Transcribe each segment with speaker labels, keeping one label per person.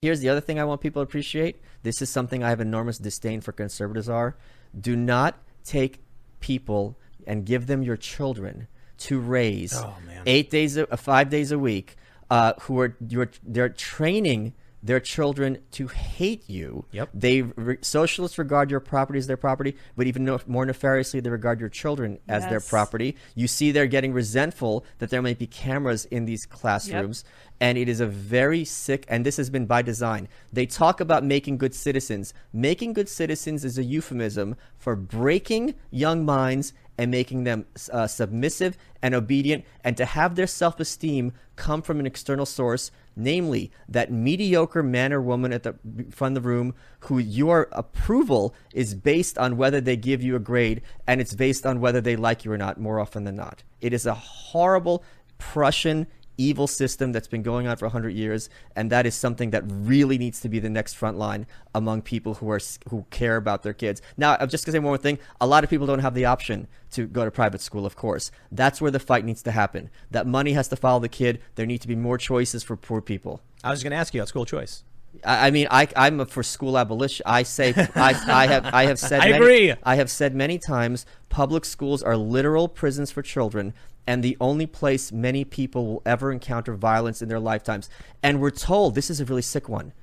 Speaker 1: Here's the other thing I want people to appreciate. This is something I have enormous disdain for conservatives are. Do not take people and give them your children to raise 5 days a week, they're training their children to hate you.
Speaker 2: Yep.
Speaker 1: Socialists regard your property as their property, but even more nefariously, they regard your children as their property. You see they're getting resentful that there might be cameras in these classrooms. Yep. And it is a very sick, and this has been by design. They talk about making good citizens. Making good citizens is a euphemism for breaking young minds and making them submissive and obedient, and to have their self-esteem come from an external source, namely that mediocre man or woman at the front of the room who your approval is based on whether they give you a grade, and it's based on whether they like you or not, more often than not. It is a horrible Prussian evil system that's been going on for 100 years, and that is something that really needs to be the next front line among people who care about their kids. Now, I'm just going to say one more thing. A lot of people don't have the option to go to private school, of course. That's where the fight needs to happen. That money has to follow the kid. There need to be more choices for poor people.
Speaker 2: I was going to ask you about school choice.
Speaker 1: I mean, I'm for school abolition. I say, I have said.
Speaker 2: I agree.
Speaker 1: I have said many times, public schools are literal prisons for children, and the only place many people will ever encounter violence in their lifetimes. And we're told, this is a really sick one,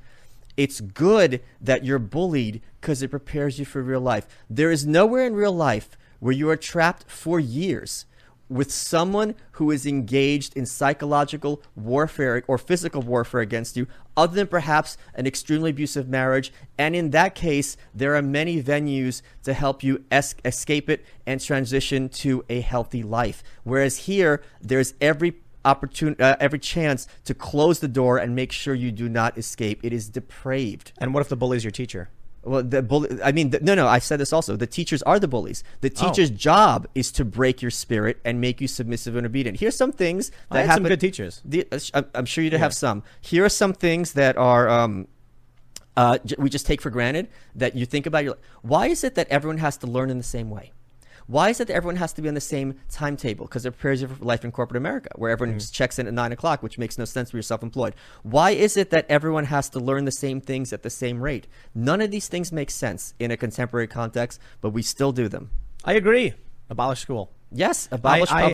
Speaker 1: it's good that you're bullied because it prepares you for real life. There is nowhere in real life where you are trapped for years with someone who is engaged in psychological warfare or physical warfare against you, other than perhaps an extremely abusive marriage. And in that case, there are many venues to help you escape it and transition to a healthy life. Whereas here, there's every chance to close the door and make sure you do not escape. It is depraved.
Speaker 2: And what if the bully's your teacher?
Speaker 1: Well, no, I've said this also. The teachers are the bullies. The teacher's job is to break your spirit and make you submissive and obedient. Here's some things that happen.
Speaker 2: Some good teachers.
Speaker 1: I'm sure you'd have some. Here are some things that are we just take for granted that you think about. Why is it that everyone has to learn in the same way? Why is it that everyone has to be on the same timetable? Because it prepares you for life in corporate America, where everyone just checks in at 9 o'clock, which makes no sense for you're self-employed. Why is it that everyone has to learn the same things at the same rate? None of these things make sense in a contemporary context, but we still do them.
Speaker 2: I agree. Abolish school.
Speaker 1: Yes, abolish public